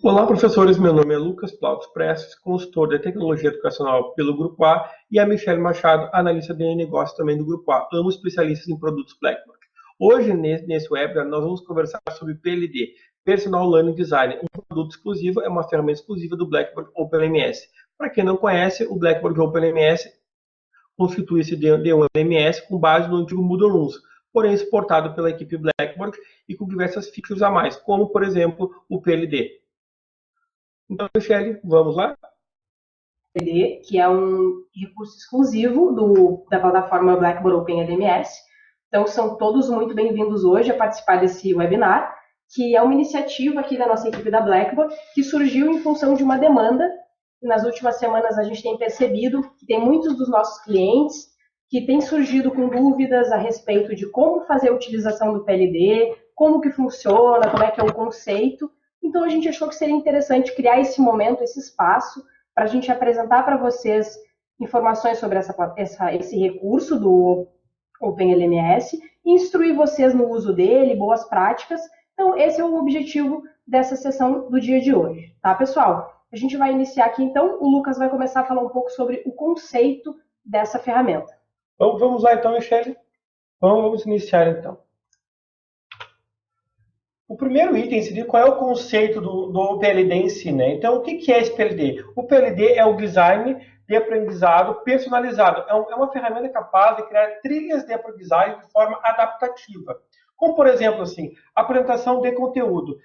Olá, professores. Meu nome é Lucas Plautos Prestes, consultor de tecnologia educacional pelo Grupo A, e a Michelle Machado, analista de negócio também do Grupo A, ambos especialistas em produtos Blackboard. Hoje, nesse webinar, nós vamos conversar sobre PLD, Personal Learning Design, um produto exclusivo, é uma ferramenta exclusiva do Blackboard OpenLMS. Para quem não conhece, o Blackboard OpenLMS constitui-se de um LMS com base no antigo Moodle Rooms, porém suportado pela equipe Blackboard e com diversas features a mais, como, por exemplo, o PLD. Então, Michele, vamos lá? Que é um recurso exclusivo da plataforma Blackboard Open LMS. Então, são todos muito bem-vindos hoje a participar desse webinar, que é uma iniciativa aqui da nossa equipe da Blackboard, que surgiu em função de uma demanda. Nas últimas semanas, a gente tem percebido que tem muitos dos nossos clientes que têm surgido com dúvidas a respeito de como fazer a utilização do PLD, como que funciona, como é que é o conceito. Então, a gente achou que seria interessante criar esse momento, esse espaço, para a gente apresentar para vocês informações sobre esse recurso do OpenLMS e instruir vocês no uso dele, boas práticas. Então, esse é o objetivo dessa sessão do dia de hoje, tá, pessoal? A gente vai iniciar aqui, então, o Lucas vai começar a falar um pouco sobre o conceito dessa ferramenta. Vamos lá, então, Michele. Vamos iniciar, então. O primeiro item seria qual é o conceito do PLD em si, né? Então, o que é esse PLD? O PLD é o design de aprendizado personalizado. É uma ferramenta capaz de criar trilhas de aprendizagem de forma adaptativa. Como, por exemplo, assim, apresentação de conteúdo.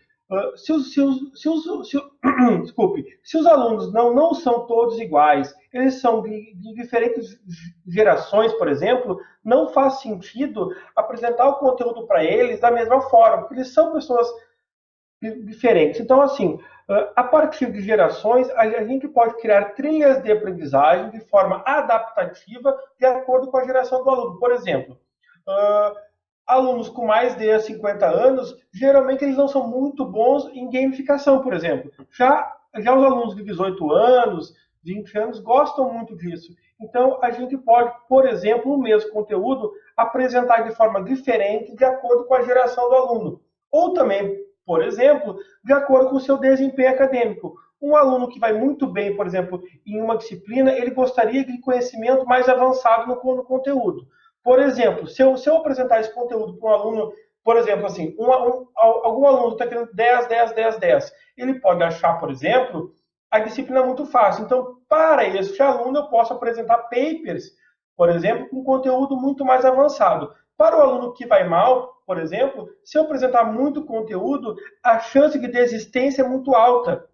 Desculpe, se os alunos não são todos iguais, eles são de diferentes gerações, por exemplo, não faz sentido apresentar o conteúdo para eles da mesma forma, porque eles são pessoas diferentes. Então, assim, a partir de gerações, a gente pode criar trilhas de aprendizagem de forma adaptativa de acordo com a geração do aluno. Por exemplo, alunos com mais de 50 anos, geralmente eles não são muito bons em gamificação, por exemplo. Já os alunos de 18 anos, 20 anos, gostam muito disso. Então, a gente pode, por exemplo, o mesmo conteúdo apresentar de forma diferente de acordo com a geração do aluno. Ou também, por exemplo, de acordo com o seu desempenho acadêmico. Um aluno que vai muito bem, por exemplo, em uma disciplina, ele gostaria de conhecimento mais avançado no conteúdo. Por exemplo, se eu apresentar esse conteúdo para um aluno, por exemplo, assim, algum aluno está querendo 10, 10, 10, 10, ele pode achar, por exemplo, a disciplina muito fácil. Então, para este aluno, eu posso apresentar papers, por exemplo, com conteúdo muito mais avançado. Para o aluno que vai mal, por exemplo, se eu apresentar muito conteúdo, a chance de desistência é muito alta.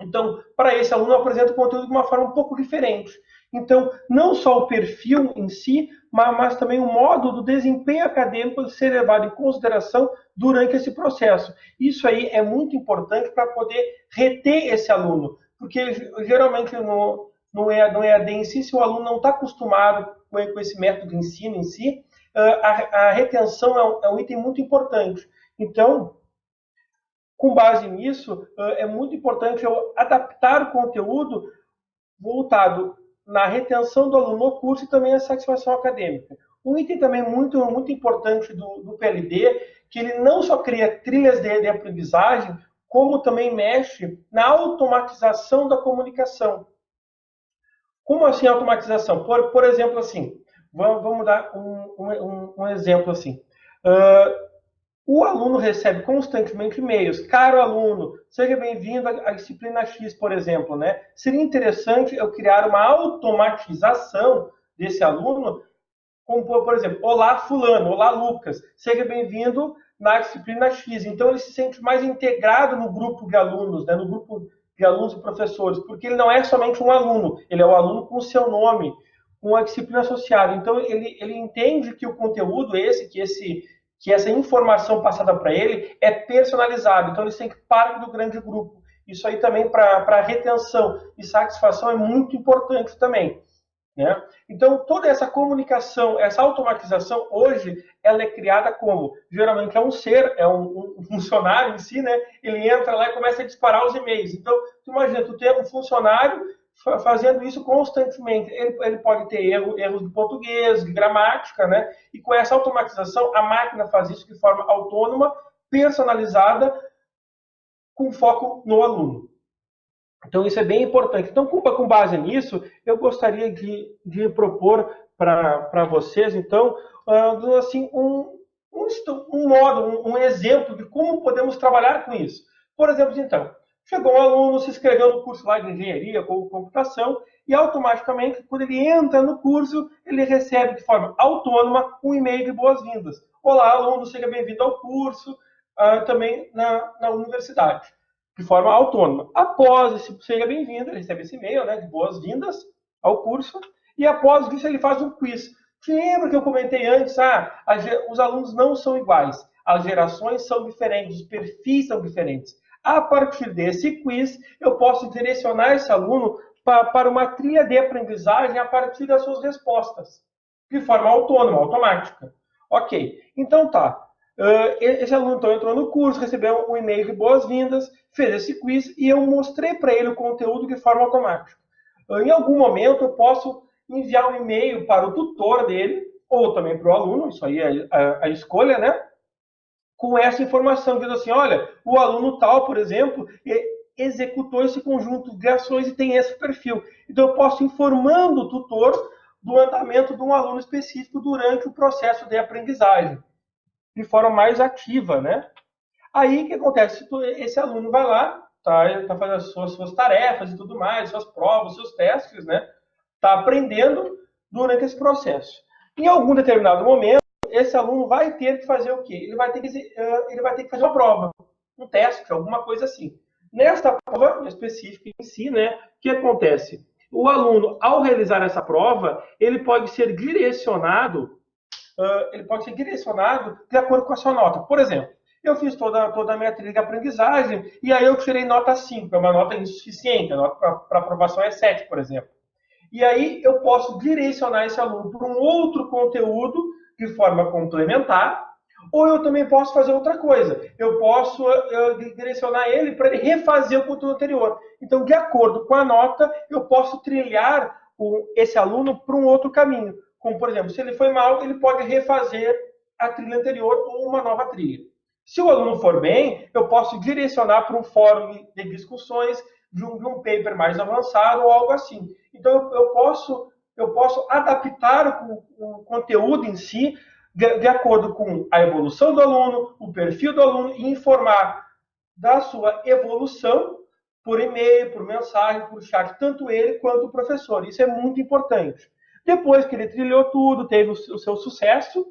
Então, para esse aluno, eu apresento o conteúdo de uma forma um pouco diferente. Então, não só o perfil em si, mas também o modo do desempenho acadêmico ser levado em consideração durante esse processo. Isso aí é muito importante para poder reter esse aluno, porque geralmente no EAD em si, se o aluno não está acostumado com esse método de ensino em si, a retenção é um item muito importante. Então, com base nisso, é muito importante eu adaptar o conteúdo voltado na retenção do aluno no curso e também a satisfação acadêmica. Um item também muito importante do PLD, que ele não só cria trilhas de aprendizagem, como também mexe na automatização da comunicação. Como assim automatização? Por exemplo, assim, vamos dar um exemplo assim. O aluno recebe constantemente e-mails. Caro aluno, seja bem-vindo à disciplina X, por exemplo, né? Seria interessante eu criar uma automatização desse aluno, como, por exemplo, olá fulano, olá Lucas, seja bem-vindo na disciplina X. Então ele se sente mais integrado no grupo de alunos, né? No grupo de alunos e professores, porque ele não é somente um aluno, ele é o aluno com o seu nome, com a disciplina associada. Então ele entende que o conteúdo que essa informação passada para ele é personalizada. Então, eles têm que parte do grande grupo. Isso aí também para retenção e satisfação é muito importante também. Né? Então, toda essa comunicação, essa automatização, hoje, ela é criada como? Geralmente é um ser, é um funcionário em si, né? Ele entra lá e começa a disparar os e-mails. Então, tu imagina, tu tem um funcionário fazendo isso constantemente. Ele pode ter erros de português, de gramática, né? E com essa automatização, a máquina faz isso de forma autônoma, personalizada, com foco no aluno. Então, isso é bem importante. Então, com base nisso, eu gostaria de propor para vocês, então, assim, um modo, um exemplo de como podemos trabalhar com isso. Por exemplo, então, chegou um aluno, se inscreveu no curso lá de engenharia ou computação, e automaticamente, quando ele entra no curso, ele recebe de forma autônoma um e-mail de boas-vindas. Olá, aluno, seja bem-vindo ao curso, também na universidade, de forma autônoma. Após esse seja bem-vindo, ele recebe esse e-mail, né, de boas-vindas ao curso, e após isso ele faz um quiz. Te lembra que eu comentei antes, os alunos não são iguais, as gerações são diferentes, os perfis são diferentes. A partir desse quiz, eu posso direcionar esse aluno para uma trilha de aprendizagem a partir das suas respostas, de forma autônoma, automática. Ok, então tá. Esse aluno então entrou no curso, recebeu um e-mail de boas-vindas, fez esse quiz e eu mostrei para ele o conteúdo de forma automática. Em algum momento eu posso enviar um e-mail para o tutor dele, ou também para o aluno, isso aí é a escolha, né? Com essa informação, dizendo assim, olha, o aluno tal, por exemplo, executou esse conjunto de ações e tem esse perfil. Então eu posso ir informando o tutor do andamento de um aluno específico durante o processo de aprendizagem, de forma mais ativa, né? Aí o que acontece? Esse aluno vai lá, tá fazendo as suas tarefas e tudo mais, suas provas, seus testes, né? Está aprendendo durante esse processo. Em algum determinado momento, esse aluno vai ter que fazer o quê? Ele vai ter que fazer uma prova, um teste, alguma coisa assim. Nesta prova específica em si, né, o que acontece? O aluno, ao realizar essa prova, ele pode ser direcionado de acordo com a sua nota. Por exemplo, eu fiz toda a minha trilha de aprendizagem e aí eu tirei nota 5, é uma nota insuficiente, a nota para aprovação é 7, por exemplo. E aí eu posso direcionar esse aluno para um outro conteúdo de forma complementar, ou eu também posso fazer outra coisa. Eu posso direcionar ele para ele refazer o conteúdo anterior. Então, de acordo com a nota, eu posso trilhar esse aluno para um outro caminho. Como, por exemplo, se ele foi mal, ele pode refazer a trilha anterior ou uma nova trilha. Se o aluno for bem, eu posso direcionar para um fórum de discussões de um paper mais avançado ou algo assim. Então, eu posso adaptar o conteúdo em si de acordo com a evolução do aluno, o perfil do aluno e informar da sua evolução por e-mail, por mensagem, por chat, tanto ele quanto o professor. Isso é muito importante. Depois que ele trilhou tudo, teve o seu sucesso,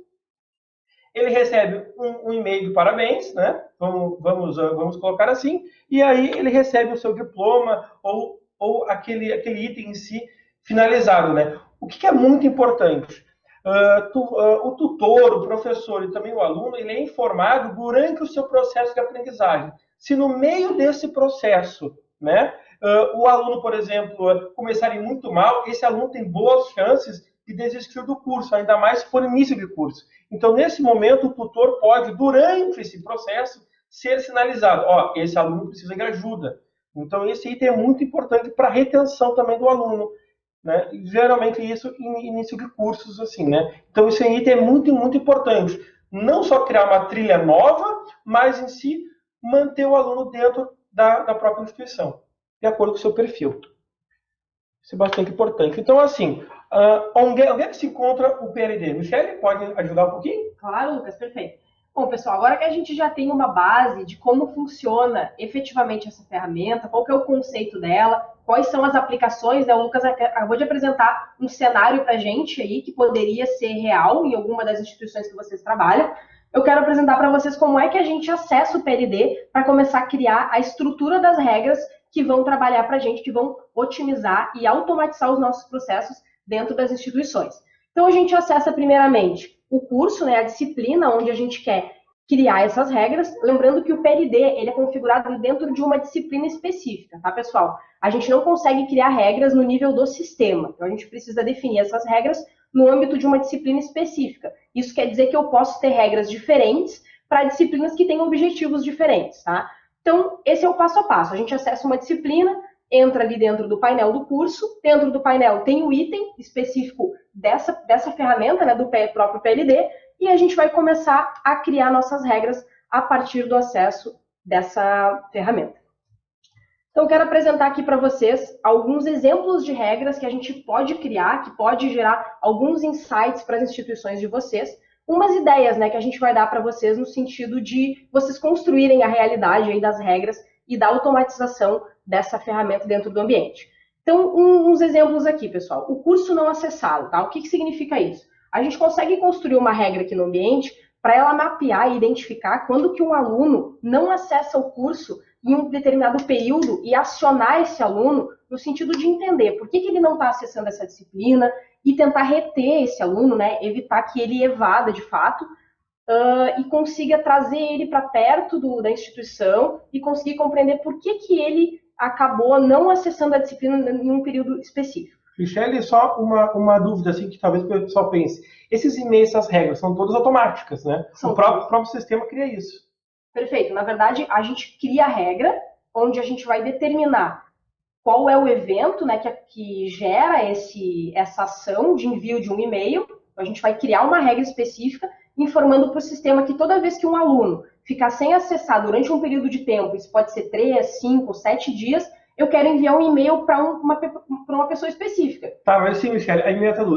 ele recebe um e-mail de parabéns, né? Vamos colocar assim, e aí ele recebe o seu diploma ou aquele item em si finalizado, né? O que é muito importante? O tutor, o professor e também o aluno, ele é informado durante o seu processo de aprendizagem. Se no meio desse processo, né, o aluno, por exemplo, começar a ir muito mal, esse aluno tem boas chances de desistir do curso, ainda mais se for início de curso. Então, nesse momento, o tutor pode, durante esse processo, ser sinalizado, esse aluno precisa de ajuda. Então, esse item é muito importante para a retenção também do aluno, né? Geralmente isso em início de cursos, assim, né? Então, esse item é muito, muito importante. Não só criar uma trilha nova, mas em si manter o aluno dentro da própria instituição, de acordo com o seu perfil. Isso é bastante importante. Então, assim, onde é que se encontra o PLD? Michele, pode ajudar um pouquinho? Claro, Lucas, perfeito. Bom, pessoal, agora que a gente já tem uma base de como funciona efetivamente essa ferramenta, qual que é o conceito dela, quais são as aplicações, né? O Lucas acabou de apresentar um cenário para a gente aí que poderia ser real em alguma das instituições que vocês trabalham. Eu quero apresentar para vocês como é que a gente acessa o PLD para começar a criar a estrutura das regras que vão trabalhar para a gente, que vão otimizar e automatizar os nossos processos dentro das instituições. Então, a gente acessa primeiramente o curso, né, a disciplina onde a gente quer criar essas regras. Lembrando que o PLD ele é configurado dentro de uma disciplina específica, tá, pessoal? A gente não consegue criar regras no nível do sistema. Então, a gente precisa definir essas regras no âmbito de uma disciplina específica. Isso quer dizer que eu posso ter regras diferentes para disciplinas que têm objetivos diferentes, tá? Então, esse é o passo a passo. A gente acessa uma disciplina, entra ali dentro do painel do curso, dentro do painel tem o item específico dessa ferramenta, né, do próprio PLD, e a gente vai começar a criar nossas regras a partir do acesso dessa ferramenta. Então, eu quero apresentar aqui para vocês alguns exemplos de regras que a gente pode criar, que pode gerar alguns insights para as instituições de vocês, umas ideias, né, que a gente vai dar para vocês no sentido de vocês construírem a realidade aí das regras e da automatização dessa ferramenta dentro do ambiente. Então, uns exemplos aqui, pessoal. O curso não acessado, tá? O que significa isso? A gente consegue construir uma regra aqui no ambiente para ela mapear e identificar quando que um aluno não acessa o curso em um determinado período e acionar esse aluno no sentido de entender por que ele não está acessando essa disciplina e tentar reter esse aluno, né, evitar que ele evada de fato e consiga trazer ele para perto da instituição e conseguir compreender por que ele acabou não acessando a disciplina em um período específico. Michele, só uma dúvida assim que talvez o pessoal pense. Esses e-mails, essas regras, são todas automáticas, né? O próprio sistema cria isso. Perfeito. Na verdade, a gente cria a regra, onde a gente vai determinar qual é o evento, né, que gera essa ação de envio de um e-mail. A gente vai criar uma regra específica, informando para o sistema que toda vez que um aluno ficar sem acessar durante um período de tempo, isso pode ser 3, 5, 7 dias, eu quero enviar um e-mail para uma pessoa específica. Tá, mas sim, Michele,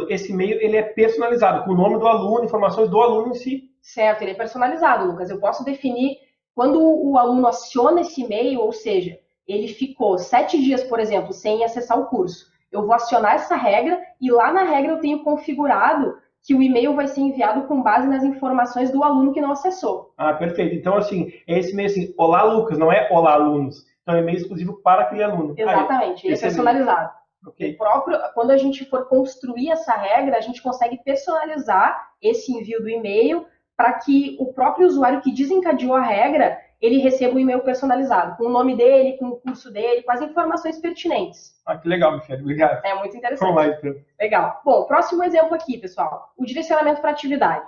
esse e-mail ele é personalizado, com o nome do aluno, informações do aluno em si. Certo, ele é personalizado, Lucas. Eu posso definir quando o aluno aciona esse e-mail, ou seja, ele ficou 7 dias, por exemplo, sem acessar o curso. Eu vou acionar essa regra e lá na regra eu tenho configurado que o e-mail vai ser enviado com base nas informações do aluno que não acessou. Ah, perfeito. Então, assim, é esse e-mail assim, olá, Lucas, não é olá, alunos. Então, é e-mail exclusivo para aquele aluno. Exatamente, ele é personalizado. Okay. Quando a gente for construir essa regra, a gente consegue personalizar esse envio do e-mail para que o próprio usuário que desencadeou a regra, ele receba um e-mail personalizado, com o nome dele, com o curso dele, com as informações pertinentes. Ah, que legal, Michele. Obrigado. É muito interessante. Vamos lá, então. Legal. Bom, próximo exemplo aqui, pessoal. O direcionamento para atividade.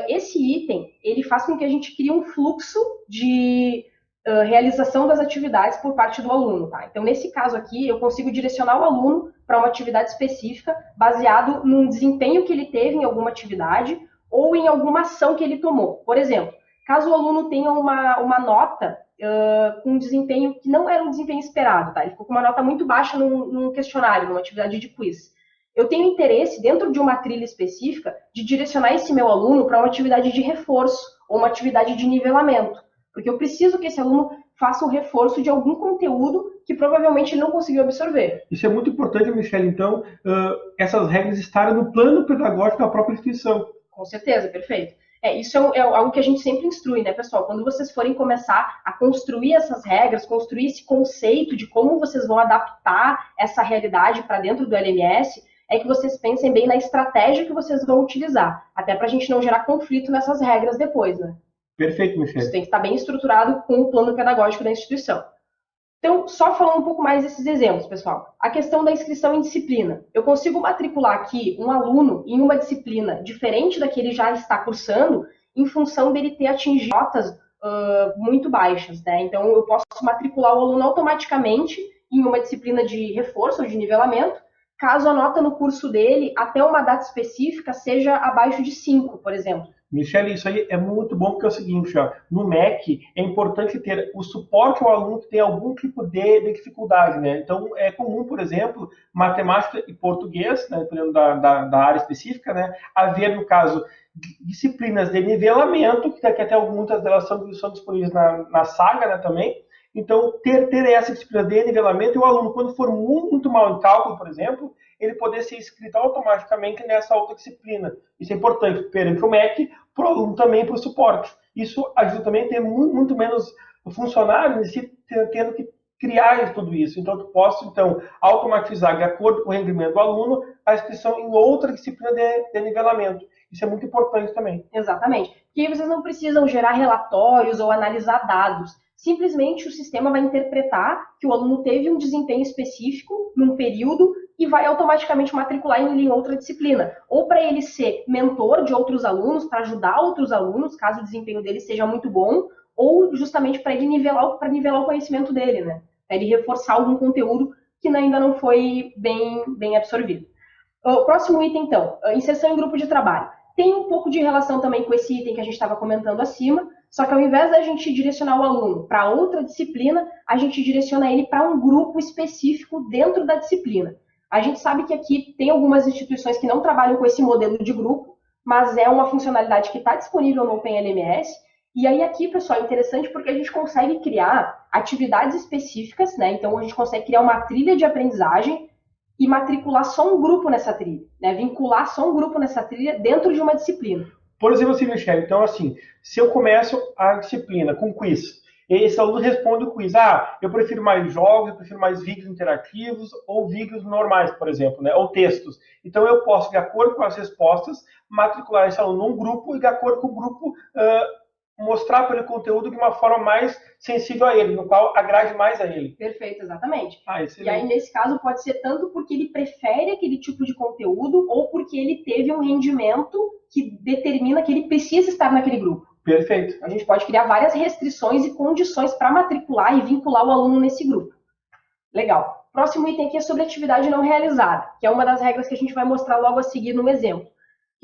Esse item, ele faz com que a gente crie um fluxo de realização das atividades por parte do aluno. Tá? Então, nesse caso aqui, eu consigo direcionar o aluno para uma atividade específica, baseado num desempenho que ele teve em alguma atividade ou em alguma ação que ele tomou. Por exemplo, caso o aluno tenha uma nota com um desempenho que não era um desempenho esperado, tá? Ele ficou com uma nota muito baixa num questionário, numa atividade de quiz. Eu tenho interesse, dentro de uma trilha específica, de direcionar esse meu aluno para uma atividade de reforço ou uma atividade de nivelamento. Porque eu preciso que esse aluno faça um reforço de algum conteúdo que provavelmente ele não conseguiu absorver. Isso é muito importante, Michele. Então, essas regras estarem no plano pedagógico da própria instituição. Com certeza, perfeito. Isso é algo que a gente sempre instrui, né, pessoal? Quando vocês forem começar a construir essas regras, construir esse conceito de como vocês vão adaptar essa realidade para dentro do LMS, é que vocês pensem bem na estratégia que vocês vão utilizar, até para a gente não gerar conflito nessas regras depois, né? Perfeito, Michele. Isso tem que estar bem estruturado com o plano pedagógico da instituição. Então, só falando um pouco mais desses exemplos, pessoal. A questão da inscrição em disciplina. Eu consigo matricular aqui um aluno em uma disciplina diferente da que ele já está cursando, em função dele ter atingido notas muito baixas, né? Então, eu posso matricular o aluno automaticamente em uma disciplina de reforço ou de nivelamento, caso a nota no curso dele, até uma data específica, seja abaixo de 5, por exemplo. Michele, isso aí é muito bom, porque é o seguinte, ó, no MEC é importante ter o suporte ao aluno que tem algum tipo de dificuldade, né? Então, é comum, por exemplo, matemática e português, né, dependendo da área específica, né, haver, no caso, disciplinas de nivelamento, que até muitas delas são disponíveis na Saga, né, também. Então, ter essa disciplina de nivelamento, e o aluno, quando for muito mal em cálculo, por exemplo, ele poder ser inscrito automaticamente nessa outra disciplina. Isso é importante perante o MEC, para o aluno também, para o suporte. Isso ajuda também a ter muito menos funcionários tendo que criar tudo isso. Então, eu posso, automatizar, de acordo com o rendimento do aluno, a inscrição em outra disciplina de nivelamento. Isso é muito importante também. Exatamente. Porque vocês não precisam gerar relatórios ou analisar dados. Simplesmente o sistema vai interpretar que o aluno teve um desempenho específico num período e vai automaticamente matricular ele em outra disciplina. Ou para ele ser mentor de outros alunos, para ajudar outros alunos, caso o desempenho dele seja muito bom, ou justamente para ele nivelar o conhecimento dele, né? Para ele reforçar algum conteúdo que ainda não foi bem absorvido. O próximo item, então, inserção em grupo de trabalho. Tem um pouco de relação também com esse item que a gente estava comentando acima, Só que ao invés da gente direcionar o aluno para outra disciplina, a gente direciona ele para um grupo específico dentro da disciplina. A gente sabe que aqui tem algumas instituições que não trabalham com esse modelo de grupo, mas é uma funcionalidade que está disponível no OpenLMS. E aí aqui, pessoal, é interessante porque a gente consegue criar atividades específicas, né? Então a gente consegue criar uma trilha de aprendizagem e matricular só um grupo nessa trilha, né? Vincular só um grupo nessa trilha dentro de uma disciplina. Por exemplo, assim, Michele, então assim, se eu começo a disciplina com quiz, esse aluno responde o quiz, eu prefiro mais jogos, eu prefiro mais vídeos interativos ou vídeos normais, por exemplo, né? Ou textos. Então eu posso, de acordo com as respostas, matricular esse aluno num grupo e de acordo com o grupo mostrar para ele o conteúdo de uma forma mais sensível a ele, no qual agrade mais a ele. Perfeito, exatamente. E aí, nesse caso, pode ser tanto porque ele prefere aquele tipo de conteúdo ou porque ele teve um rendimento que determina que ele precisa estar naquele grupo. Perfeito. A gente pode criar várias restrições e condições para matricular e vincular o aluno nesse grupo. Legal. Próximo item aqui é sobre atividade não realizada, que é uma das regras que a gente vai mostrar logo a seguir no exemplo.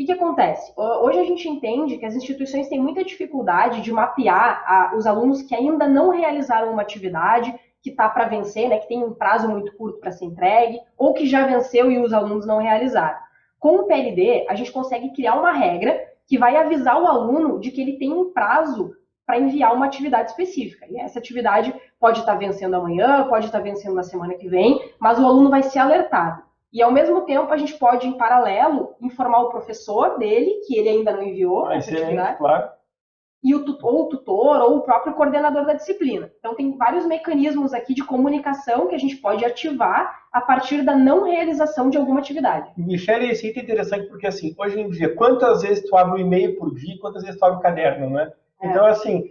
O que acontece? Hoje a gente entende que as instituições têm muita dificuldade de mapear os alunos que ainda não realizaram uma atividade, que está para vencer, né, que tem um prazo muito curto para ser entregue, ou que já venceu e os alunos não realizaram. Com o PLD, a gente consegue criar uma regra que vai avisar o aluno de que ele tem um prazo para enviar uma atividade específica. E essa atividade pode estar vencendo amanhã, pode estar vencendo na semana que vem, mas o aluno vai ser alertado. E, ao mesmo tempo, a gente pode, em paralelo, informar o professor dele, que ele ainda não enviou essa atividade, claro. E ou o tutor, ou o próprio coordenador da disciplina. Então, tem vários mecanismos aqui de comunicação que a gente pode ativar a partir da não realização de alguma atividade. Michele, esse item é interessante porque, assim, hoje em dia, quantas vezes tu abre um e-mail por dia, quantas vezes tu abre um caderno, né? Então, assim,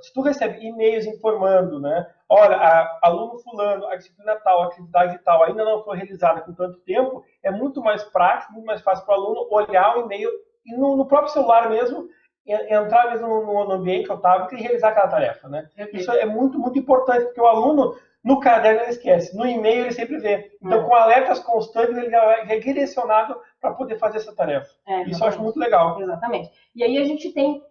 se tu recebe e-mails informando, né? Olha, aluno fulano, a disciplina tal, a atividade tal, ainda não foi realizada com tanto tempo, é muito mais prático, muito mais fácil para o aluno olhar o e-mail e no próprio celular mesmo, entrar mesmo no ambiente, no tablet e realizar aquela tarefa, né? Isso é muito, muito importante, porque o aluno, no caderno, ele esquece, no e-mail ele sempre vê. Então, com alertas constantes, ele já é direcionado para poder fazer essa tarefa. Isso eu acho muito legal. Exatamente. E aí a gente tem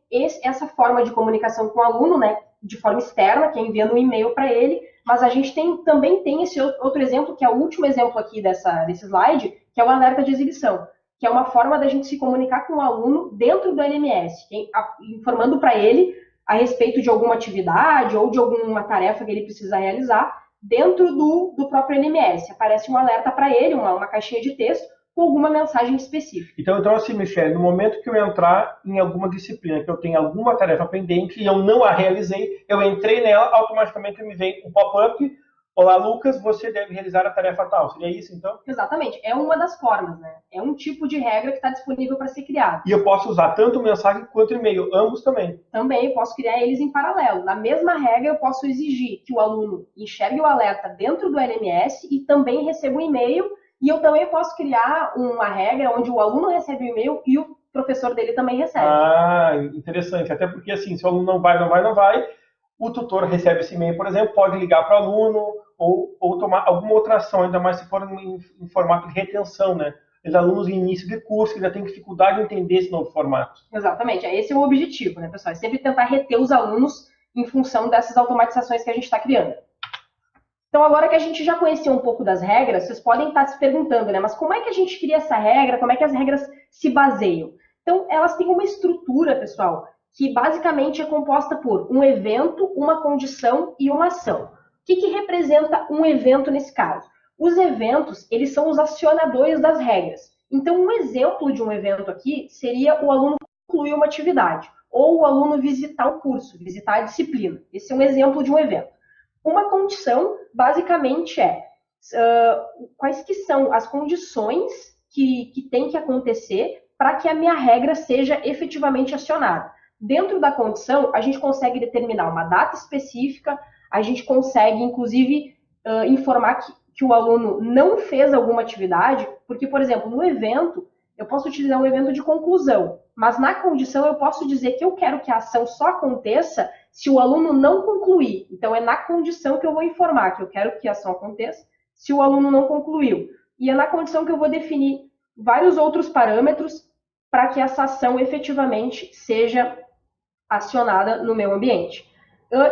essa forma de comunicação com o aluno, né, de forma externa, que é enviando um e-mail para ele, mas a gente também tem esse outro exemplo, que é o último exemplo aqui desse slide, que é o alerta de exibição, que é uma forma da gente se comunicar com o aluno dentro do LMS, informando para ele a respeito de alguma atividade ou de alguma tarefa que ele precisa realizar dentro do próprio LMS. Aparece um alerta para ele, uma caixinha de texto, com alguma mensagem específica. Então assim, Michele, no momento que eu entrar em alguma disciplina, que eu tenho alguma tarefa pendente e eu não a realizei, eu entrei nela, automaticamente me vem um pop-up: olá, Lucas, você deve realizar a tarefa tal. Seria isso, então? Exatamente. É uma das formas, né? É um tipo de regra que está disponível para ser criado. E eu posso usar tanto mensagem quanto e-mail, ambos também? Também, eu posso criar eles em paralelo. Na mesma regra, eu posso exigir que o aluno enxergue o alerta dentro do LMS e também receba um e-mail. E eu também posso criar uma regra onde o aluno recebe o e-mail e o professor dele também recebe. Interessante. Até porque, assim, se o aluno não vai, o tutor recebe esse e-mail, por exemplo, pode ligar para o aluno ou tomar alguma outra ação, ainda mais se for em formato de retenção, né? Os alunos em início de curso que ainda têm dificuldade de entender esse novo formato. Exatamente. Esse é o objetivo, né, pessoal? É sempre tentar reter os alunos em função dessas automatizações que a gente está criando. Então, agora que a gente já conheceu um pouco das regras, vocês podem estar se perguntando, né? Mas como é que a gente cria essa regra? Como é que as regras se baseiam? Então, elas têm uma estrutura, pessoal, que basicamente é composta por um evento, uma condição e uma ação. O que representa um evento nesse caso? Os eventos, eles são os acionadores das regras. Então, um exemplo de um evento aqui seria o aluno concluir uma atividade, ou o aluno visitar o curso, visitar a disciplina. Esse é um exemplo de um evento. Uma condição, basicamente, quais que são as condições que tem que acontecer para que a minha regra seja efetivamente acionada. Dentro da condição, a gente consegue determinar uma data específica, a gente consegue, inclusive, informar que o aluno não fez alguma atividade, porque, por exemplo, no evento, eu posso utilizar um evento de conclusão, mas na condição eu posso dizer que eu quero que a ação só aconteça se o aluno não concluir. Então, é na condição que eu vou informar que eu quero que a ação aconteça se o aluno não concluiu. E é na condição que eu vou definir vários outros parâmetros para que essa ação efetivamente seja acionada no meu ambiente.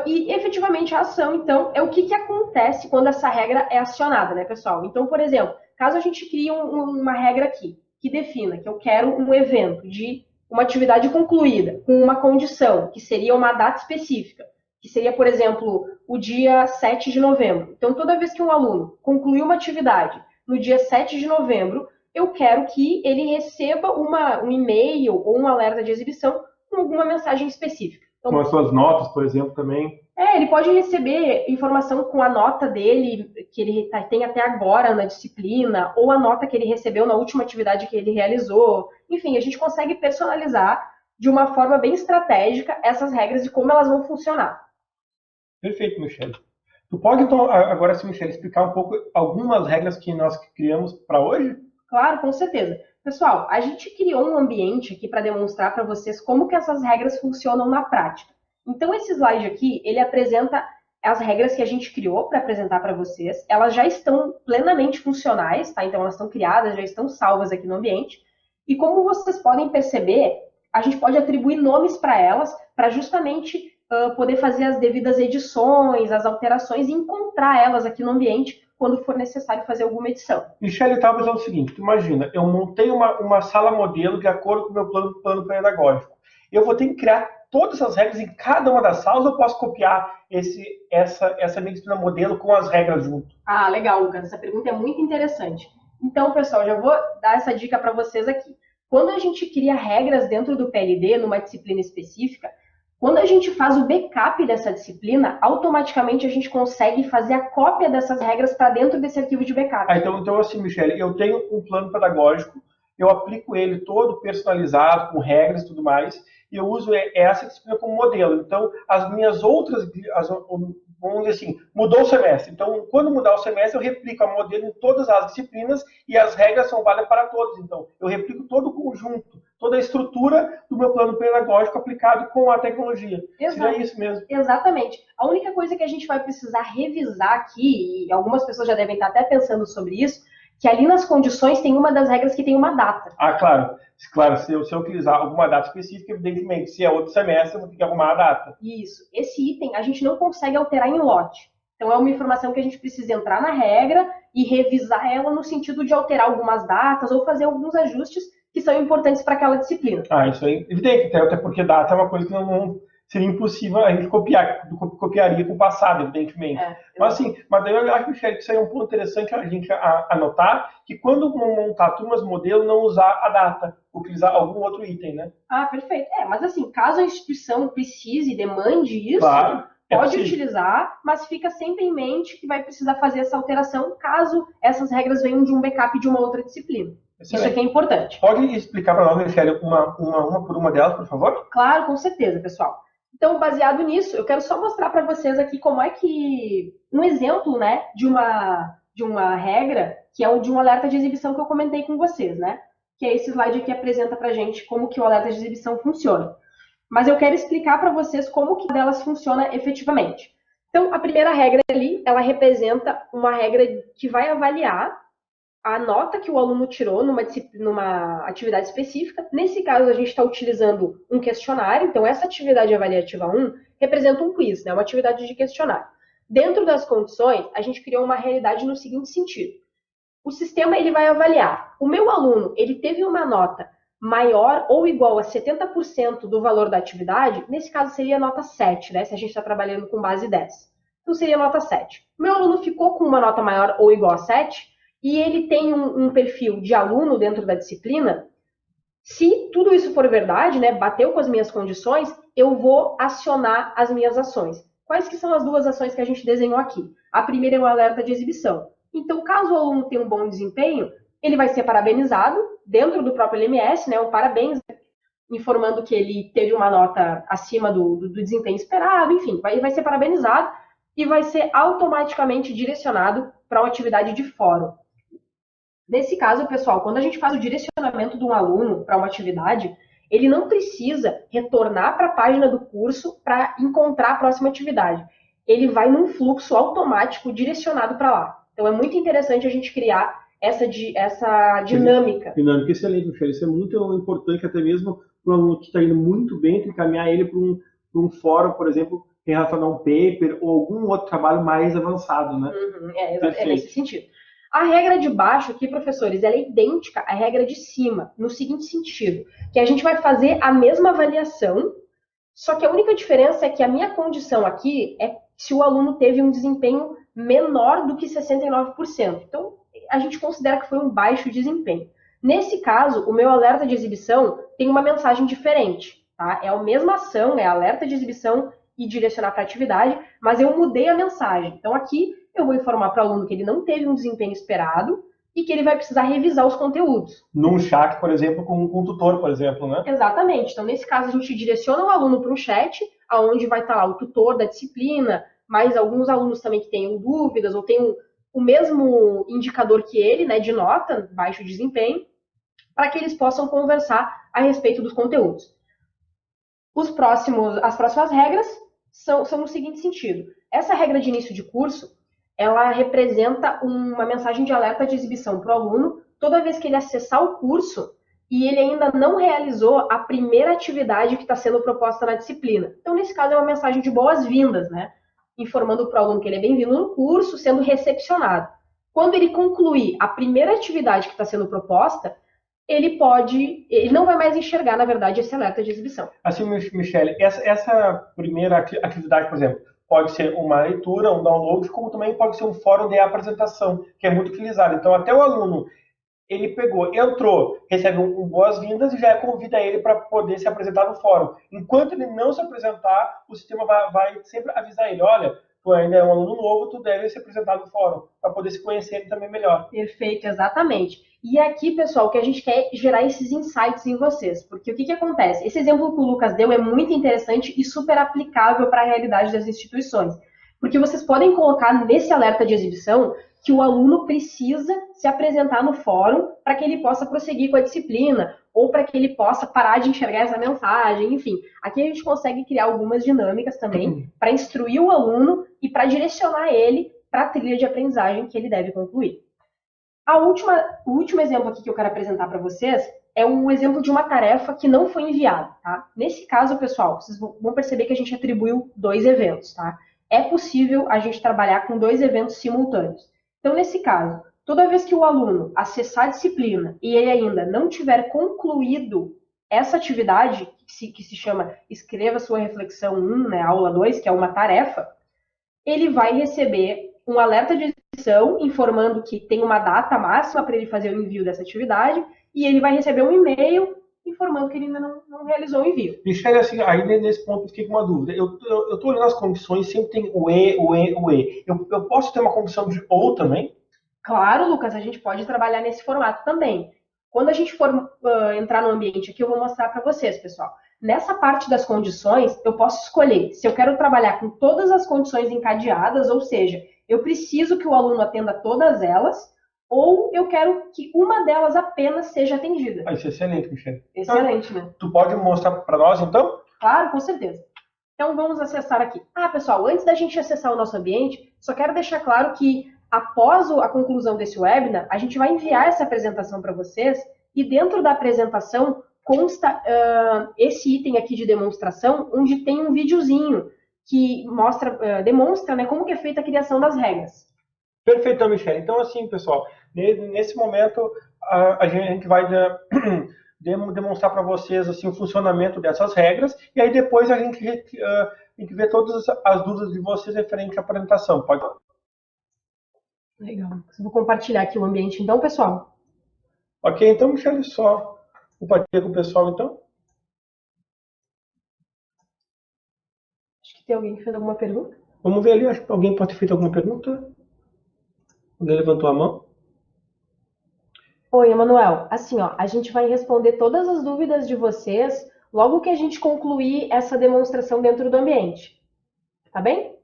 E efetivamente a ação, então, é o que acontece quando essa regra é acionada, né, pessoal? Então, por exemplo, caso a gente crie uma regra aqui que defina que eu quero um evento de uma atividade concluída com uma condição, que seria uma data específica, que seria, por exemplo, o dia 7 de novembro. Então, toda vez que um aluno concluir uma atividade no dia 7 de novembro, eu quero que ele receba um e-mail ou um alerta de exibição com alguma mensagem específica. Então, com as suas notas, por exemplo, também. ele pode receber informação com a nota dele, que ele tem até agora na disciplina, ou a nota que ele recebeu na última atividade que ele realizou. Enfim, a gente consegue personalizar de uma forma bem estratégica essas regras e como elas vão funcionar. Perfeito, Michele. Tu pode, então, agora, sim, Michele, explicar um pouco algumas regras que nós criamos para hoje? Claro, com certeza. Pessoal, a gente criou um ambiente aqui para demonstrar para vocês como que essas regras funcionam na prática. Então, esse slide aqui, ele apresenta as regras que a gente criou para apresentar para vocês. Elas já estão plenamente funcionais, tá? Então, elas estão criadas, já estão salvas aqui no ambiente. E como vocês podem perceber, a gente pode atribuir nomes para elas, para justamente poder fazer as devidas edições, as alterações e encontrar elas aqui no ambiente quando for necessário fazer alguma edição. Michele, estava pensando o seguinte, imagina, eu montei uma sala modelo de acordo com o meu plano pedagógico. Eu vou ter que criar todas as regras em cada uma das salas ou eu posso copiar essa minha disciplina modelo com as regras junto? Ah, legal, Lucas. Essa pergunta é muito interessante. Então, pessoal, já vou dar essa dica para vocês aqui. Quando a gente cria regras dentro do PLD, numa disciplina específica, quando a gente faz o backup dessa disciplina, automaticamente a gente consegue fazer a cópia dessas regras para dentro desse arquivo de backup. Então assim, Michele, eu tenho um plano pedagógico, eu aplico ele todo personalizado, com regras e tudo mais, e eu uso essa disciplina como modelo. Então, as minhas outras, vamos dizer assim, mudou o semestre. Então, quando mudar o semestre, eu replico a modelo em todas as disciplinas e as regras são válidas para todos. Então, eu replico todo o conjunto, toda a estrutura do meu plano pedagógico aplicado com a tecnologia. Seria isso mesmo. Exatamente. A única coisa que a gente vai precisar revisar aqui, e algumas pessoas já devem estar até pensando sobre isso, que ali nas condições tem uma das regras que tem uma data. Ah, claro. Claro, se eu utilizar alguma data específica, evidentemente, se é outro semestre, eu vou ter que arrumar a data. Isso. Esse item a gente não consegue alterar em lote. Então é uma informação que a gente precisa entrar na regra e revisar ela no sentido de alterar algumas datas ou fazer alguns ajustes que são importantes para aquela disciplina. Ah, isso aí, evidente, até porque data é uma coisa que não seria impossível a gente copiaria com o passado, evidentemente. Mas daí eu acho, Michele, que isso aí é um ponto interessante a gente anotar, que quando montar turmas modelo, não usar a data, utilizar algum outro item, né? Ah, perfeito. Mas assim, caso a instituição precise e demande isso, claro, pode utilizar, mas fica sempre em mente que vai precisar fazer essa alteração caso essas regras venham de um backup de uma outra disciplina. Excelente. Isso aqui é importante. Pode explicar para nós, Michele, uma por uma delas, por favor? Claro, com certeza, pessoal. Então, baseado nisso, eu quero só mostrar para vocês aqui como é que, um exemplo, né, de uma regra, que é o de um alerta de exibição que eu comentei com vocês, né? Que é esse slide aqui apresenta para a gente como que o alerta de exibição funciona. Mas eu quero explicar para vocês como que delas funciona efetivamente. Então, a primeira regra ali, ela representa uma regra que vai avaliar a nota que o aluno tirou numa atividade específica. Nesse caso, a gente está utilizando um questionário. Então, essa atividade avaliativa 1 representa um quiz, né? Uma atividade de questionário. Dentro das condições, a gente criou uma realidade no seguinte sentido. O sistema ele vai avaliar. O meu aluno ele teve uma nota maior ou igual a 70% do valor da atividade. Nesse caso, seria a nota 7, né? Se a gente está trabalhando com base 10. Então, seria a nota 7. O meu aluno ficou com uma nota maior ou igual a 7, e ele tem um perfil de aluno dentro da disciplina, se tudo isso for verdade, né, bateu com as minhas condições, eu vou acionar as minhas ações. Quais que são as duas ações que a gente desenhou aqui? A primeira é o alerta de exibição. Então, caso o aluno tenha um bom desempenho, ele vai ser parabenizado dentro do próprio LMS, né, um parabéns, informando que ele teve uma nota acima do desempenho esperado, enfim, vai ser parabenizado e vai ser automaticamente direcionado para uma atividade de fórum. Nesse caso, pessoal, quando a gente faz o direcionamento de um aluno para uma atividade, ele não precisa retornar para a página do curso para encontrar a próxima atividade. Ele vai num fluxo automático direcionado para lá. Então, é muito interessante a gente criar essa dinâmica. Dinâmica, excelente, Michele. Isso é muito importante, até mesmo para um aluno que está indo muito bem, tu encaminhar ele para um fórum, por exemplo, relacionado a um paper ou algum outro trabalho mais avançado, né? É nesse sentido. A regra de baixo aqui, professores, ela é idêntica à regra de cima, no seguinte sentido, que a gente vai fazer a mesma avaliação, só que a única diferença é que a minha condição aqui é se o aluno teve um desempenho menor do que 69%. Então, a gente considera que foi um baixo desempenho. Nesse caso, o meu alerta de exibição tem uma mensagem diferente. Tá? É a mesma ação, é alerta de exibição e direcionar para a atividade, mas eu mudei a mensagem. Então, aqui eu vou informar para o aluno que ele não teve um desempenho esperado e que ele vai precisar revisar os conteúdos. Num chat, por exemplo, com um tutor, por exemplo, né? Exatamente. Então, nesse caso, a gente direciona o aluno para um chat, onde vai estar lá o tutor da disciplina, mais alguns alunos também que tenham dúvidas ou tenham o mesmo indicador que ele, né, de nota, baixo desempenho, para que eles possam conversar a respeito dos conteúdos. As próximas regras são no seguinte sentido. Essa regra de início de curso, ela representa uma mensagem de alerta de exibição para o aluno toda vez que ele acessar o curso e ele ainda não realizou a primeira atividade que está sendo proposta na disciplina. Então, nesse caso, é uma mensagem de boas-vindas, né? Informando para o aluno que ele é bem-vindo no curso, sendo recepcionado. Quando ele concluir a primeira atividade que está sendo proposta, ele não vai mais enxergar, na verdade, esse alerta de exibição. Assim, Michele, essa primeira atividade, por exemplo, pode ser uma leitura, um download, como também pode ser um fórum de apresentação, que é muito utilizado. Então, até o aluno, ele entrou, recebe boas-vindas e já convida ele para poder se apresentar no fórum. Enquanto ele não se apresentar, o sistema vai sempre avisar ele, olha, tu ainda é um aluno novo, tu deve se apresentar no fórum, para poder se conhecer também melhor. Perfeito, exatamente. E aqui, pessoal, o que a gente quer é gerar esses insights em vocês, porque o que acontece? Esse exemplo que o Lucas deu é muito interessante e super aplicável para a realidade das instituições, porque vocês podem colocar nesse alerta de exibição que o aluno precisa se apresentar no fórum para que ele possa prosseguir com a disciplina, ou para que ele possa parar de enxergar essa mensagem, enfim. Aqui a gente consegue criar algumas dinâmicas também para instruir o aluno e para direcionar ele para a trilha de aprendizagem que ele deve concluir. O último exemplo aqui que eu quero apresentar para vocês é um exemplo de uma tarefa que não foi enviada. Tá? Nesse caso, pessoal, vocês vão perceber que a gente atribuiu 2 eventos. Tá? É possível a gente trabalhar com 2 eventos simultâneos. Então, nesse caso, toda vez que o aluno acessar a disciplina e ele ainda não tiver concluído essa atividade, que se chama Escreva Sua Reflexão 1, né, aula 2, que é uma tarefa, ele vai receber um alerta de exibição informando que tem uma data máxima para ele fazer o envio dessa atividade e ele vai receber um e-mail informando que ele ainda não realizou o envio. Michele, assim, aí nesse ponto eu fiquei com uma dúvida. Eu estou olhando as condições, sempre tem o E. Eu posso ter uma condição de ou também? Claro, Lucas, a gente pode trabalhar nesse formato também. Quando a gente for entrar no ambiente aqui, eu vou mostrar para vocês, pessoal. Nessa parte das condições, eu posso escolher se eu quero trabalhar com todas as condições encadeadas, ou seja, eu preciso que o aluno atenda todas elas, ou eu quero que uma delas apenas seja atendida. Isso é excelente, Michele. Excelente, né? Tu pode mostrar para nós, então? Claro, com certeza. Então, vamos acessar aqui. Pessoal, antes da gente acessar o nosso ambiente, só quero deixar claro que após a conclusão desse webinar, a gente vai enviar essa apresentação para vocês e dentro da apresentação consta esse item aqui de demonstração, onde tem um videozinho que demonstra, né, como que é feita a criação das regras. Perfeito, Michele. Então, assim, pessoal, nesse momento a gente vai demonstrar para vocês assim, o funcionamento dessas regras e aí depois a gente vê todas as dúvidas de vocês referente à apresentação. Pode? Legal. Eu vou compartilhar aqui o ambiente então, pessoal. Ok, então, Michele, só compartilha com o pessoal, então. Acho que tem alguém que fez alguma pergunta. Vamos ver ali, acho que alguém pode ter feito alguma pergunta. Alguém levantou a mão? Oi, Emanuel. Assim, ó, a gente vai responder todas as dúvidas de vocês logo que a gente concluir essa demonstração dentro do ambiente. Tá bem?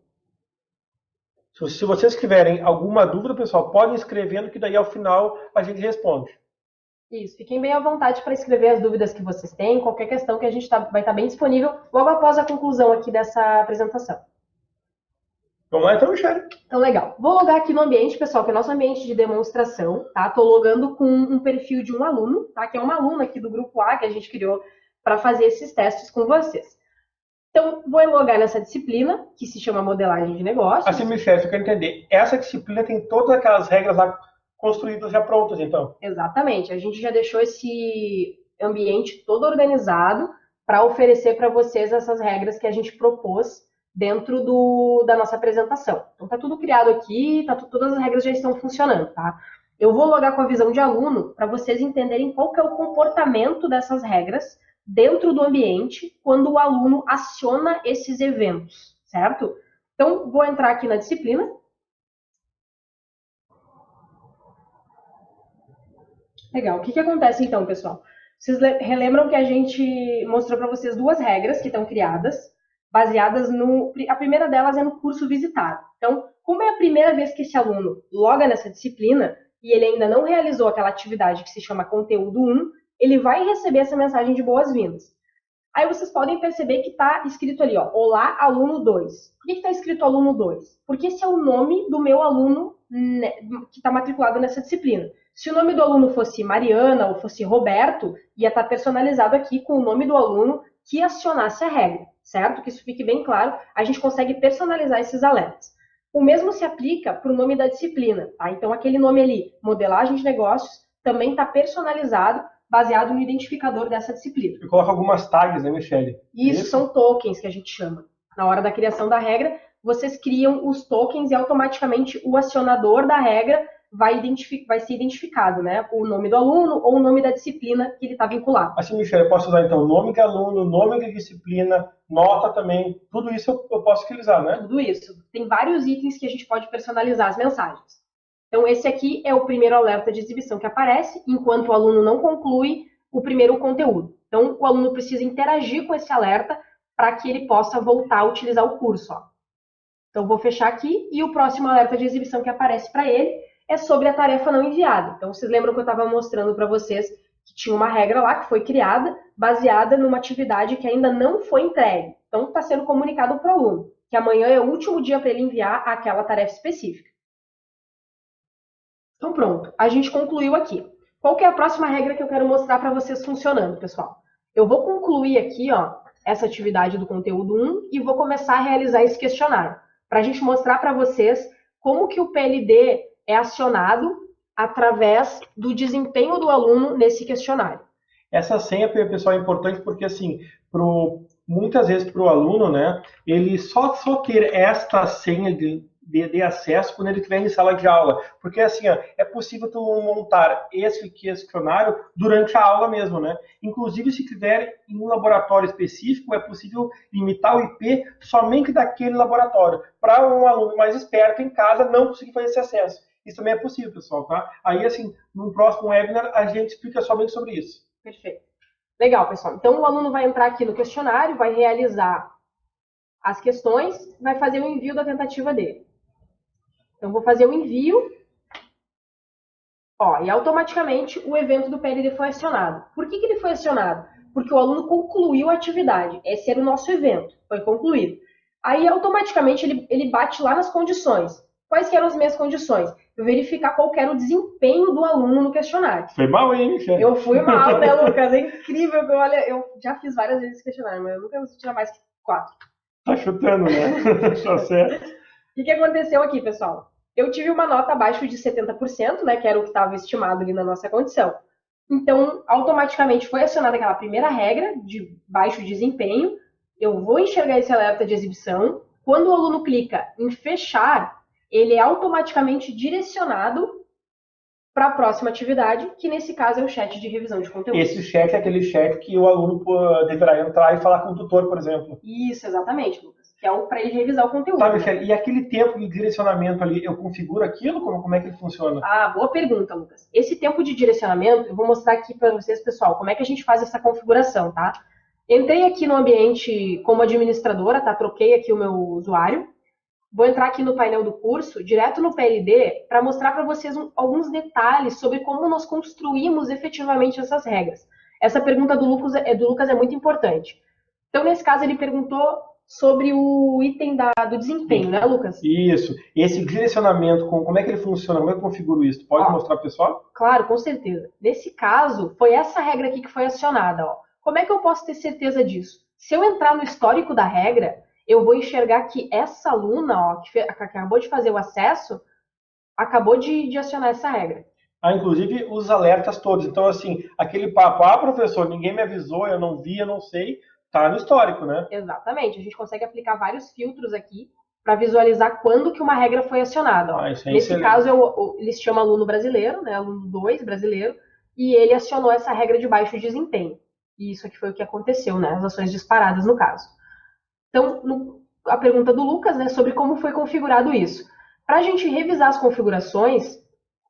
Se vocês tiverem alguma dúvida, pessoal, podem escrevendo que daí ao final a gente responde. Isso, fiquem bem à vontade para escrever as dúvidas que vocês têm, qualquer questão que a gente vai estar bem disponível logo após a conclusão aqui dessa apresentação. Vamos lá então, Michele. Então, legal. Vou logar aqui no ambiente, pessoal, que é o nosso ambiente de demonstração, tá? Tô logando com um perfil de um aluno, tá? Que é uma aluna aqui do grupo A que a gente criou para fazer esses testes com vocês. Então, vou logar nessa disciplina, que se chama modelagem de negócios. Assim, Michel, eu quero entender. Essa disciplina tem todas aquelas regras lá construídas já prontas, então? Exatamente. A gente já deixou esse ambiente todo organizado para oferecer para vocês essas regras que a gente propôs dentro da nossa apresentação. Então, tá tudo criado aqui, todas as regras já estão funcionando, tá? Eu vou logar com a visão de aluno para vocês entenderem qual que é o comportamento dessas regras dentro do ambiente quando o aluno aciona esses eventos, certo? Então, vou entrar aqui na disciplina. Legal. O que acontece então, pessoal? Vocês relembram que a gente mostrou para vocês duas regras que estão criadas, baseadas no... A primeira delas é no curso visitado. Então, como é a primeira vez que esse aluno loga nessa disciplina e ele ainda não realizou aquela atividade que se chama conteúdo 1, ele vai receber essa mensagem de boas-vindas. Aí vocês podem perceber que está escrito ali, ó, Olá, aluno 2. Por que está escrito aluno 2? Porque esse é o nome do meu aluno que está matriculado nessa disciplina. Se o nome do aluno fosse Mariana ou fosse Roberto, ia estar personalizado aqui com o nome do aluno que acionasse a regra, certo? Que isso fique bem claro, a gente consegue personalizar esses alertas. O mesmo se aplica para o nome da disciplina, tá? Então aquele nome ali, modelagem de negócios, também está personalizado, baseado no identificador dessa disciplina. Eu coloco algumas tags, né, Michele? Isso são tokens que a gente chama. Na hora da criação da regra, vocês criam os tokens e automaticamente o acionador da regra vai ser identificado, né? O nome do aluno ou o nome da disciplina que ele está vinculado. Assim, Michele, eu posso usar então nome de aluno, nome de disciplina, nota também, tudo isso eu posso utilizar, né? Tudo isso. Tem vários itens que a gente pode personalizar as mensagens. Então, esse aqui é o primeiro alerta de exibição que aparece, enquanto o aluno não conclui o primeiro conteúdo. Então, o aluno precisa interagir com esse alerta para que ele possa voltar a utilizar o curso. Ó. Então, vou fechar aqui e o próximo alerta de exibição que aparece para ele é sobre a tarefa não enviada. Então, vocês lembram que eu estava mostrando para vocês que tinha uma regra lá que foi criada, baseada numa atividade que ainda não foi entregue. Então, está sendo comunicado para o aluno que amanhã é o último dia para ele enviar aquela tarefa específica. Então, pronto. A gente concluiu aqui. Qual que é a próxima regra que eu quero mostrar para vocês funcionando, pessoal? Eu vou concluir aqui, ó, essa atividade do conteúdo 1 e vou começar a realizar esse questionário, para a gente mostrar para vocês como que o PLD é acionado através do desempenho do aluno nesse questionário. Essa senha, pessoal, é importante porque, assim, muitas vezes para o aluno, né, ele só ter esta senha de acesso quando ele estiver em sala de aula. Porque, assim, ó, é possível tu montar esse questionário durante a aula mesmo, né? Inclusive, se tiver em um laboratório específico, é possível limitar o IP somente daquele laboratório, para um aluno mais esperto em casa não conseguir fazer esse acesso. Isso também é possível, pessoal, tá? Aí, assim, no próximo webinar, a gente explica somente sobre isso. Perfeito. Legal, pessoal. Então, o aluno vai entrar aqui no questionário, vai realizar as questões, vai fazer o envio da tentativa dele. Então, vou fazer o envio. Ó, e automaticamente o evento do PLD foi acionado. Por que ele foi acionado? Porque o aluno concluiu a atividade. Esse era o nosso evento, foi concluído. Aí, automaticamente, ele bate lá nas condições. Quais que eram as minhas condições? Eu verificar qual era o desempenho do aluno no questionário. Foi mal, hein, Michel? Eu fui mal, né, Lucas? É incrível. Eu já fiz várias vezes esse questionário, mas eu nunca consegui tirar mais que 4. Tá chutando, né? Tá certo. O que aconteceu aqui, pessoal? Eu tive uma nota abaixo de 70%, né, que era o que estava estimado ali na nossa condição. Então, automaticamente foi acionada aquela primeira regra de baixo desempenho. Eu vou enxergar esse alerta de exibição. Quando o aluno clica em fechar, ele é automaticamente direcionado para a próxima atividade, que nesse caso é o chat de revisão de conteúdo. Esse chat é aquele chat que o aluno deverá entrar e falar com o tutor, por exemplo. Isso, exatamente, Lucas. Que é para ele revisar o conteúdo. Tá, Michele, né? E aquele tempo de direcionamento ali, eu configuro aquilo? Como é que ele funciona? Ah, boa pergunta, Lucas. Esse tempo de direcionamento, eu vou mostrar aqui para vocês, pessoal, como é que a gente faz essa configuração, tá? Entrei aqui no ambiente como administradora, tá? Troquei aqui o meu usuário. Vou entrar aqui no painel do curso, direto no PLD, para mostrar para vocês alguns detalhes sobre como nós construímos efetivamente essas regras. Essa pergunta do Lucas é muito importante. Então, nesse caso, ele perguntou sobre o item do desempenho, né, Lucas? Isso. Esse direcionamento, como é que ele funciona? Como é que eu configuro isso? Pode mostrar, pessoal? Claro, com certeza. Nesse caso, foi essa regra aqui que foi acionada. Ó. Como é que eu posso ter certeza disso? Se eu entrar no histórico da regra, eu vou enxergar que essa aluna, ó, que acabou de fazer o acesso, acabou de acionar essa regra. Inclusive os alertas todos. Então, assim, aquele papo, professor, ninguém me avisou, eu não vi, eu não sei, tá no histórico, né? Exatamente. A gente consegue aplicar vários filtros aqui para visualizar quando que uma regra foi acionada. Ó. Isso é Nesse excelente. caso, ele se chama aluno brasileiro, né, aluno 2 brasileiro, e ele acionou essa regra de baixo desempenho. E isso aqui foi o que aconteceu, né, as ações disparadas no caso. Então, a pergunta do Lucas, né, sobre como foi configurado isso. Para a gente revisar as configurações,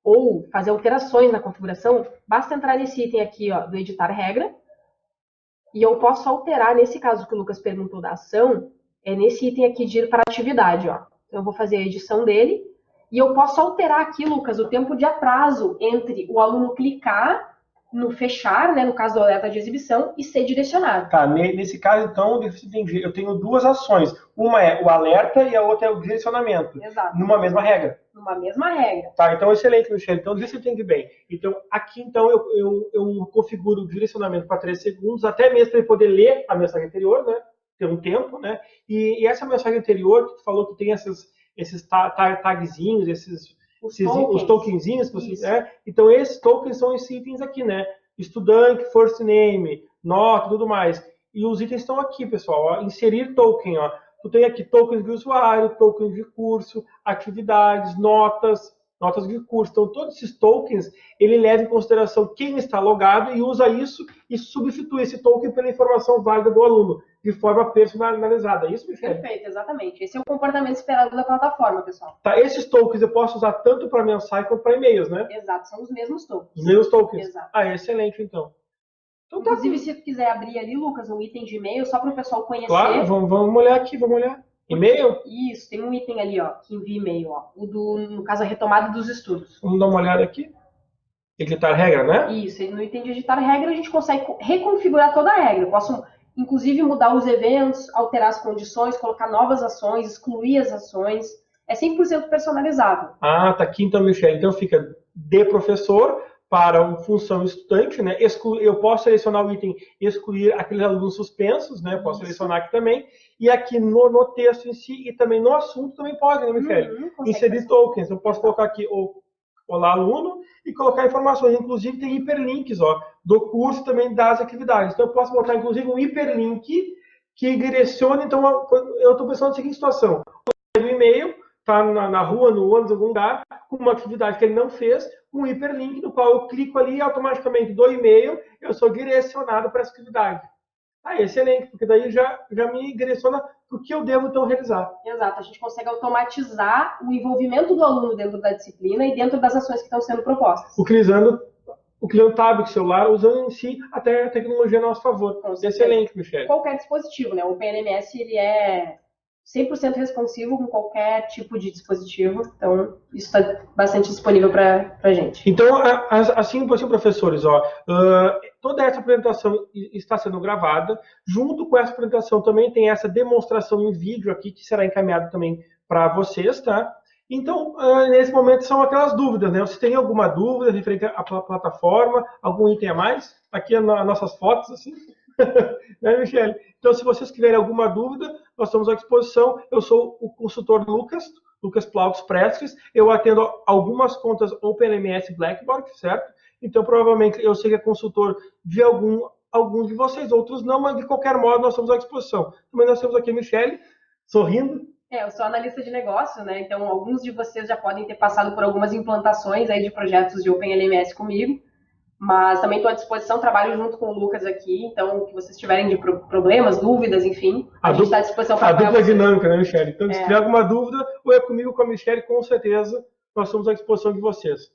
ou fazer alterações na configuração, basta entrar nesse item aqui, ó, do editar regra, e eu posso alterar, nesse caso que o Lucas perguntou da ação, é nesse item aqui de ir para atividade, ó. Então, eu vou fazer a edição dele, e eu posso alterar aqui, Lucas, o tempo de atraso entre o aluno clicar no fechar, né, no caso do alerta de exibição, e ser direcionado. Tá, nesse caso, então, eu tenho duas ações. Uma é o alerta e a outra é o direcionamento. Exato. Numa mesma regra. Numa mesma regra. Tá, então excelente, Michele. Então, deixa eu entender bem. Então, aqui, então, eu configuro o direcionamento para 3 segundos, até mesmo para ele poder ler a mensagem anterior, né? Ter um tempo, né? E essa mensagem anterior, que tu falou que tem esses tagzinhos, os tokenzinhos, né? Então, esses tokens são esses itens aqui, né? Estudante, first name, nota, tudo mais. E os itens estão aqui, pessoal. Ó, inserir token, ó. Tu tem aqui tokens de usuário, tokens de curso, atividades, notas de curso. Então, todos esses tokens, ele leva em consideração quem está logado e usa isso e substitui esse token pela informação válida do aluno, de forma personalizada. É isso, Michele? Perfeito, exatamente. Esse é o comportamento esperado da plataforma, pessoal. Tá, esses tokens eu posso usar tanto para mensagem quanto para e-mails, né? Exato, são os mesmos tokens. Os mesmos tokens. Exato. Excelente, então. Inclusive, se tu quiser abrir ali, Lucas, um item de e-mail, só para o pessoal conhecer. Claro, vamos olhar aqui, vamos olhar. E-mail? Isso, tem um item ali, ó, que envia e-mail, ó. No caso, a retomada dos estudos. Vamos dar uma olhada aqui. Editar regra, né? Isso, no item de editar regra, a gente consegue reconfigurar toda a regra. Eu posso, inclusive, mudar os eventos, alterar as condições, colocar novas ações, excluir as ações. É 100% personalizável. Tá aqui então, Michele. Então fica de professor para uma função estudante, né? Eu posso selecionar o item excluir aqueles alunos suspensos, né? Posso selecionar aqui também. E aqui no texto em si e também no assunto também pode, né, Michele? Inserir tokens. Eu posso colocar aqui olá, aluno, e colocar informações. Inclusive tem hiperlinks, ó, do curso e também das atividades. Então eu posso botar, inclusive, um hiperlink que direcione. Então eu estou pensando na seguinte situação. Um e-mail, tá na rua, no ônibus, em algum lugar, com uma atividade que ele não fez, um hiperlink no qual eu clico ali e automaticamente do e-mail eu sou direcionado para essa atividade. Excelente, porque daí já me direciona para o que eu devo então realizar. Exato, a gente consegue automatizar o envolvimento do aluno dentro da disciplina e dentro das ações que estão sendo propostas. Utilizando tablet, celular, usando em si até a tecnologia a nosso favor. Excelente, Michele. Qualquer dispositivo, né? O OpenLMS, ele é 100% responsivo com qualquer tipo de dispositivo, então isso está bastante disponível para a gente. Então, assim, professores, ó, toda essa apresentação está sendo gravada, junto com essa apresentação também tem essa demonstração em vídeo aqui, que será encaminhado também para vocês, tá? Então, nesse momento são aquelas dúvidas, né? Se tem alguma dúvida referente à plataforma, algum item a mais, aqui as nossas fotos, assim, né, Michele? Então, se vocês tiverem alguma dúvida, nós estamos à disposição. Eu sou o consultor Lucas Plautos Prestes. Eu atendo algumas contas OpenLMS Blackboard, certo? Então, provavelmente, eu seria consultor de alguns de vocês, outros não, mas de qualquer modo, nós estamos à disposição. Também nós temos aqui a Michele, sorrindo. Eu sou analista de negócio, né? Então, alguns de vocês já podem ter passado por algumas implantações aí de projetos de OpenLMS comigo. Mas também estou à disposição, trabalho junto com o Lucas aqui, então, o que vocês tiverem de problemas, dúvidas, enfim, a gente está à disposição para apoiar vocês. A dupla dinâmica, né, Michele? Então, se tiver alguma dúvida, ou é comigo ou com a Michele, com certeza, nós estamos à disposição de vocês.